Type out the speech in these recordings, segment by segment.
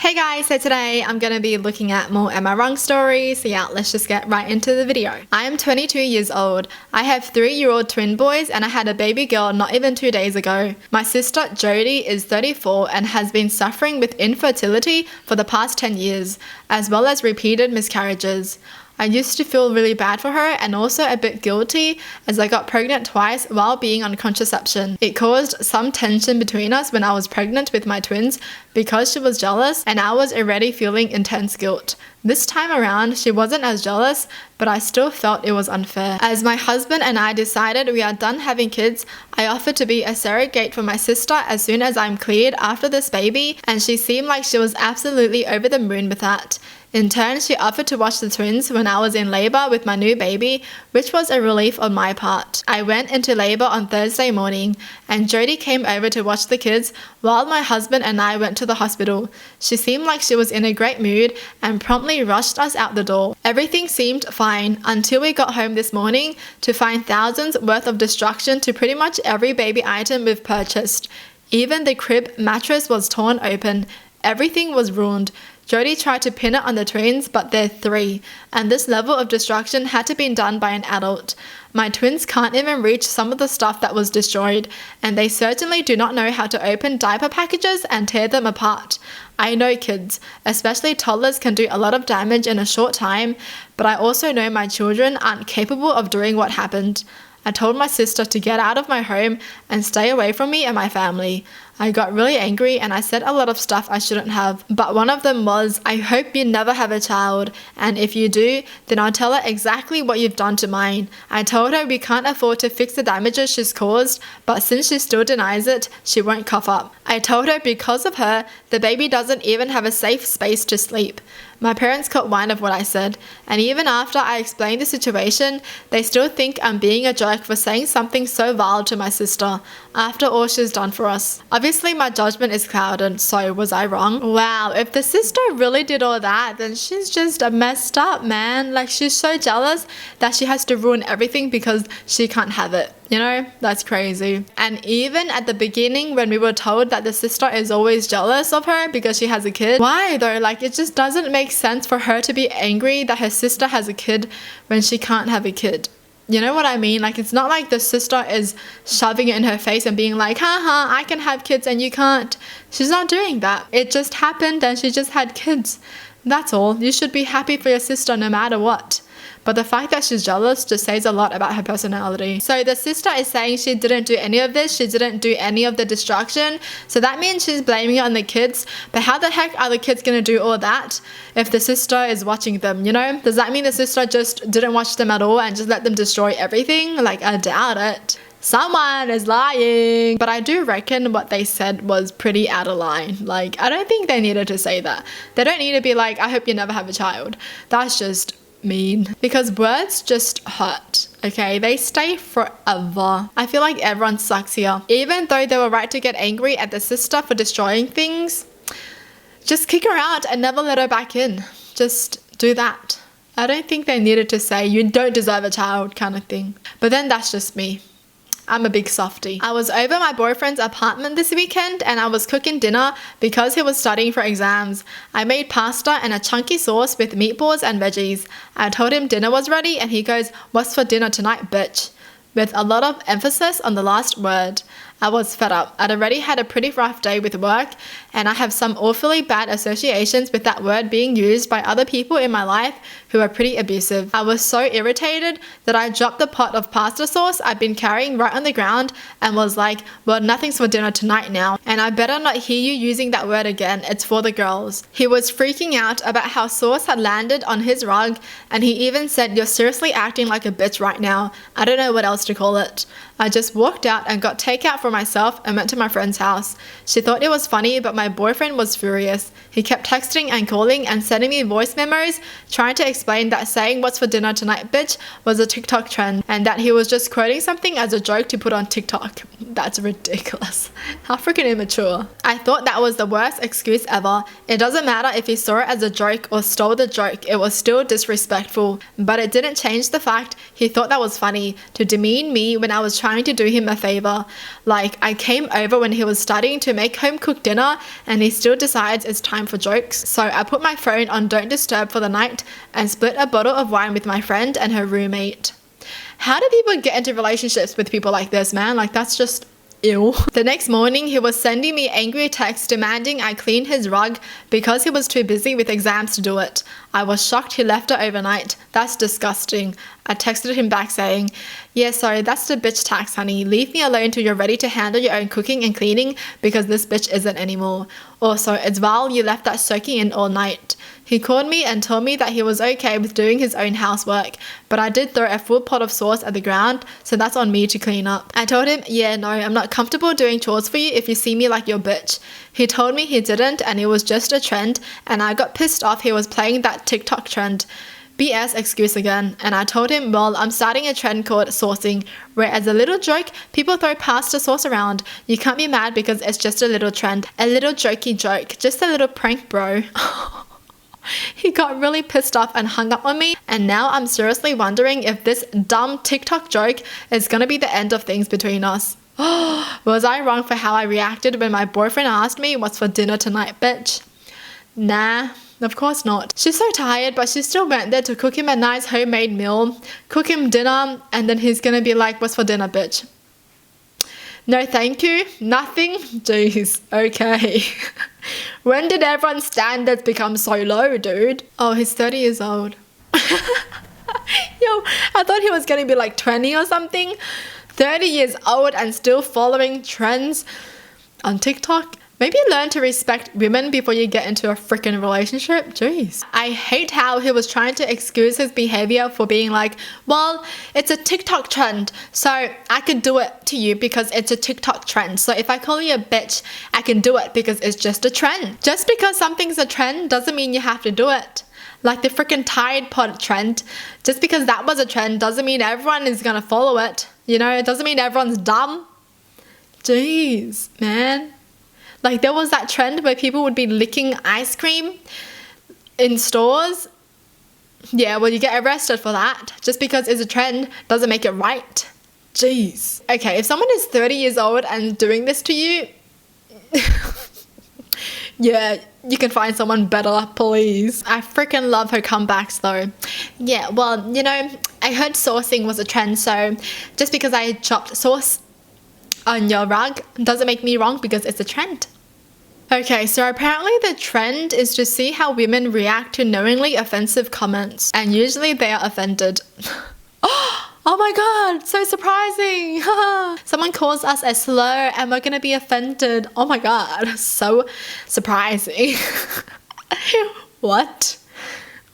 Hey guys, so today I'm going to be looking at more Am I Wrong stories. So yeah, let's just get right into the video. I am 22 years old. I have 3-year-old twin boys and I had a baby girl not even 2 days ago. My sister Jody is 34 and has been suffering with infertility for the past 10 years, as well as repeated miscarriages. I used to feel really bad for her and also a bit guilty as I got pregnant twice while being on contraception. It caused some tension between us when I was pregnant with my twins because she was jealous and I was already feeling intense guilt. This time around, she wasn't as jealous, but I still felt it was unfair. As my husband and I decided we are done having kids, I offered to be a surrogate for my sister as soon as I'm cleared after this baby, and she seemed like she was absolutely over the moon with that. In turn, she offered to watch the twins when I was in labor with my new baby, which was a relief on my part. I went into labor on Thursday morning, and Jody came over to watch the kids while my husband and I went to the hospital. She seemed like she was in a great mood and promptly rushed us out the door. Everything seemed fine until we got home this morning to find thousands worth of destruction to pretty much every baby item we've purchased. Even the crib mattress was torn open. Everything was ruined. Jody tried to pin it on the twins, but they're 3, and this level of destruction had to be done by an adult. My twins can't even reach some of the stuff that was destroyed, and they certainly do not know how to open diaper packages and tear them apart. I know kids, especially toddlers, can do a lot of damage in a short time, but I also know my children aren't capable of doing what happened. I told my sister to get out of my home and stay away from me and my family. I got really angry and I said a lot of stuff I shouldn't have, but one of them was, I hope you never have a child, and if you do, then I'll tell her exactly what you've done to mine. I told her we can't afford to fix the damages she's caused, but since she still denies it, she won't cough up. I told her because of her, the baby doesn't even have a safe space to sleep. My parents caught wind of what I said, and even after I explained the situation, they still think I'm being a jerk for saying something so vile to my sister, after all she's done for us. Obviously, my judgment is clouded, so was I wrong? Wow, if the sister really did all that, then she's just messed up, man. Like, she's so jealous that she has to ruin everything because she can't have it. You know, that's crazy. And even at the beginning when we were told that the sister is always jealous of her because she has a kid, why though? Like, it just doesn't make sense for her to be angry that her sister has a kid when she can't have a kid. You know what I mean? Like, it's not like the sister is shoving it in her face and being like, haha, I can have kids and you can't. She's not doing that. It just happened and she just had kids. That's all. You should be happy for your sister no matter what. But the fact that she's jealous just says a lot about her personality. So the sister is saying she didn't do any of this. She didn't do any of the destruction. So that means she's blaming it on the kids. But how the heck are the kids going to do all that if the sister is watching them, you know? Does that mean the sister just didn't watch them at all and just let them destroy everything? Like, I doubt it. Someone is lying. But I do reckon what they said was pretty out of line. Like, I don't think they needed to say that. They don't need to be like, I hope you never have a child. That's just mean, because words just hurt. Okay, they stay forever. I feel like everyone sucks here. Even though they were right to get angry at the sister for destroying things, just kick her out and never let her back in. Just do that. I don't think they needed to say you don't deserve a child kind of thing. But then that's just me. I'm a big softie. I was over my boyfriend's apartment this weekend and I was cooking dinner because he was studying for exams. I made pasta and a chunky sauce with meatballs and veggies. I told him dinner was ready and he goes, "What's for dinner tonight, bitch?" with a lot of emphasis on the last word. I was fed up. I'd already had a pretty rough day with work and I have some awfully bad associations with that word being used by other people in my life who are pretty abusive. I was so irritated that I dropped the pot of pasta sauce I'd been carrying right on the ground and was like, well, nothing's for dinner tonight now, and I better not hear you using that word again. It's for the girls. He was freaking out about how sauce had landed on his rug and he even said, "You're seriously acting like a bitch right now." I don't know what else to call it. I just walked out and got takeout for myself and went to my friend's house. She thought it was funny, but my boyfriend was furious. He kept texting and calling and sending me voice memos trying to explain that saying "what's for dinner tonight, bitch" was a TikTok trend and that he was just quoting something as a joke to put on TikTok. That's ridiculous. How freaking immature. I thought that was the worst excuse ever. It doesn't matter if he saw it as a joke or stole the joke, it was still disrespectful. But it didn't change the fact he thought that was funny to demean me when I was trying to do him a favor. Like, I came over when he was studying to make home cooked dinner and he still decides it's time for jokes. So I put my phone on Don't Disturb for the night and split a bottle of wine with my friend and her roommate. How do people get into relationships with people like this, man? Like, that's just ew. The next morning, he was sending me angry texts demanding I clean his rug because he was too busy with exams to do it. I was shocked he left it overnight. That's disgusting. I texted him back saying, yeah, sorry, that's the bitch tax, honey. Leave me alone till you're ready to handle your own cooking and cleaning because this bitch isn't anymore. Also, it's vile you left that soaking in all night. He called me and told me that he was okay with doing his own housework, but I did throw a full pot of sauce at the ground, so that's on me to clean up. I told him, yeah, no, I'm not comfortable doing chores for you if you see me like your bitch. He told me he didn't and it was just a trend, and I got pissed off he was playing that TikTok trend. BS excuse again, and I told him, well, I'm starting a trend called saucing, where as a little joke, people throw pasta sauce around. You can't be mad because it's just a little trend, a little jokey joke, just a little prank, bro. He got really pissed off and hung up on me, and now I'm seriously wondering if this dumb TikTok joke is gonna be the end of things between us. Was I wrong for how I reacted when my boyfriend asked me what's for dinner tonight, bitch? Nah, of course not. She's so tired, but she still went there to cook him a nice homemade meal, cook him dinner, and then he's gonna be like, what's for dinner, bitch? No thank you? Nothing? Jeez, okay. When did everyone's standards become so low, dude? Oh, he's 30 years old. Yo, I thought he was gonna be like 20 or something. 30 years old and still following trends on TikTok. Maybe learn to respect women before you get into a freaking relationship. Jeez. I hate how he was trying to excuse his behavior for being like, well, it's a TikTok trend, so I could do it to you because it's a TikTok trend. So if I call you a bitch, I can do it because it's just a trend. Just because something's a trend doesn't mean you have to do it. Like the freaking Tide Pod trend. Just because that was a trend doesn't mean everyone is gonna follow it. You know, it doesn't mean everyone's dumb. Jeez, man. Like there was that trend where people would be licking ice cream in stores. Yeah, well, you get arrested for that. Just because it's a trend doesn't make it right. Jeez. Okay, if someone is 30 years old and doing this to you, yeah, you can find someone better, please. I freaking love her comebacks though. Yeah, well, you know, I heard saucing was a trend, so just because I chopped sauce on your rug doesn't make me wrong because it's a trend. Okay, so apparently the trend is to see how women react to knowingly offensive comments, and usually they are offended. Oh my god, so surprising. Someone calls us a slur and we're gonna be offended. Oh my god, so surprising. What?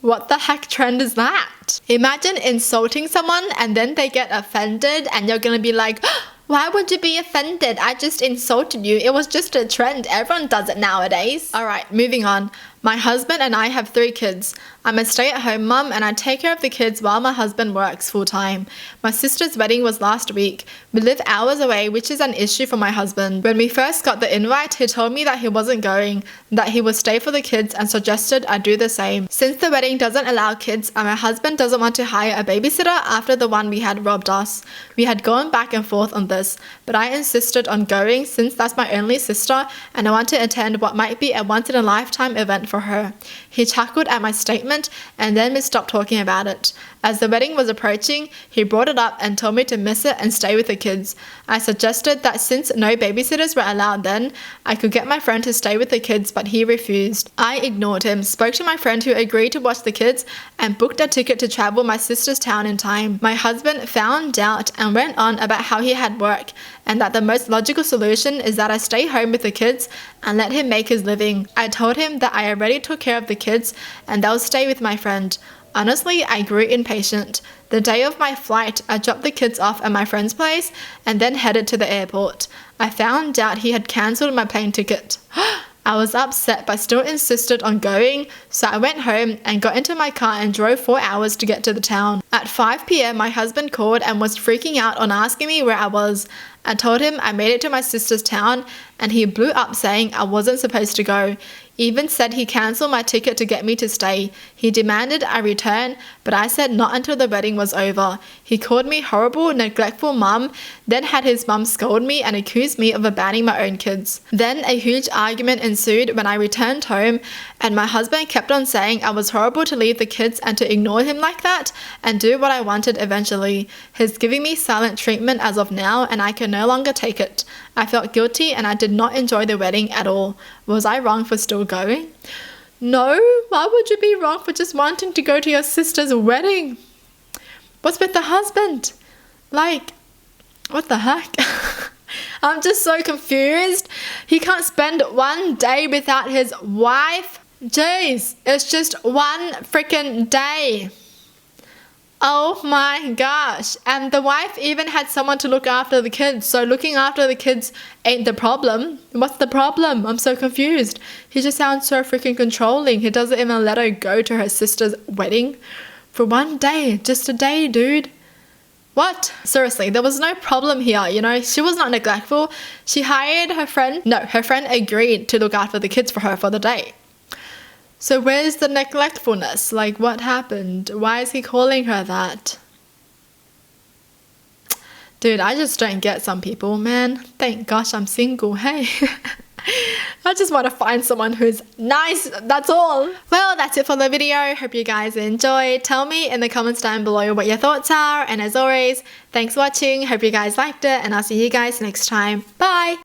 What the heck trend is that? Imagine insulting someone and then they get offended and you're gonna be like, why would you be offended? I just insulted you. It was just a trend. Everyone does it nowadays. Alright, moving on. My husband and I have 3 kids. I'm a stay-at-home mum and I take care of the kids while my husband works full-time. My sister's wedding was last week. We live hours away, which is an issue for my husband. When we first got the invite, he told me that he wasn't going, that he would stay for the kids and suggested I do the same. Since the wedding doesn't allow kids and my husband doesn't want to hire a babysitter after the one we had robbed us. We had gone back and forth on this, but I insisted on going since that's my only sister and I want to attend what might be a once-in-a-lifetime event for her. He chuckled at my statement and then we stopped talking about it. As the wedding was approaching, he brought it up and told me to miss it and stay with the kids. I suggested that since no babysitters were allowed then, I could get my friend to stay with the kids, but he refused. I ignored him, spoke to my friend who agreed to watch the kids, and booked a ticket to travel my sister's town in time. My husband found out and went on about how he had work, and that the most logical solution is that I stay home with the kids and let him make his living. I told him that I already took care of the kids and they'll stay with my friend. Honestly, I grew impatient. The day of my flight, I dropped the kids off at my friend's place and then headed to the airport. I found out he had cancelled my plane ticket. I was upset but still insisted on going, so I went home and got into my car and drove 4 hours to get to the town. At 5 p.m, my husband called and was freaking out on asking me where I was. I told him I made it to my sister's town and he blew up saying I wasn't supposed to go. Even said he cancelled my ticket to get me to stay. He demanded I return, but I said not until the wedding was over. He called me horrible, neglectful mum, then had his mum scold me and accused me of abandoning my own kids. Then a huge argument ensued when I returned home, and my husband kept on saying I was horrible to leave the kids and to ignore him like that and do what I wanted eventually. He's giving me silent treatment as of now, and I can no longer take it. I felt guilty and I did not enjoy the wedding at all. Was I wrong for still going? No, why would you be wrong for just wanting to go to your sister's wedding? What's with the husband? Like, what the heck? I'm just so confused. He can't spend one day without his wife. Jeez, it's just one freaking day. Oh my gosh. And the wife even had someone to look after the kids. So looking after the kids ain't the problem. What's the problem? I'm so confused. He just sounds so freaking controlling. He doesn't even let her go to her sister's wedding for one day. Just a day, dude. What? Seriously, there was no problem here, you know? She was not neglectful. She hired her friend. No, her friend agreed to look after the kids for her for the day. So where's the neglectfulness? Like, what happened? Why is he calling her that? Dude, I just don't get some people, man. Thank gosh I'm single, hey. I just want to find someone who's nice, that's all. Well, that's it for the video. Hope you guys enjoyed. Tell me in the comments down below what your thoughts are. And as always, thanks for watching. Hope you guys liked it. And I'll see you guys next time. Bye.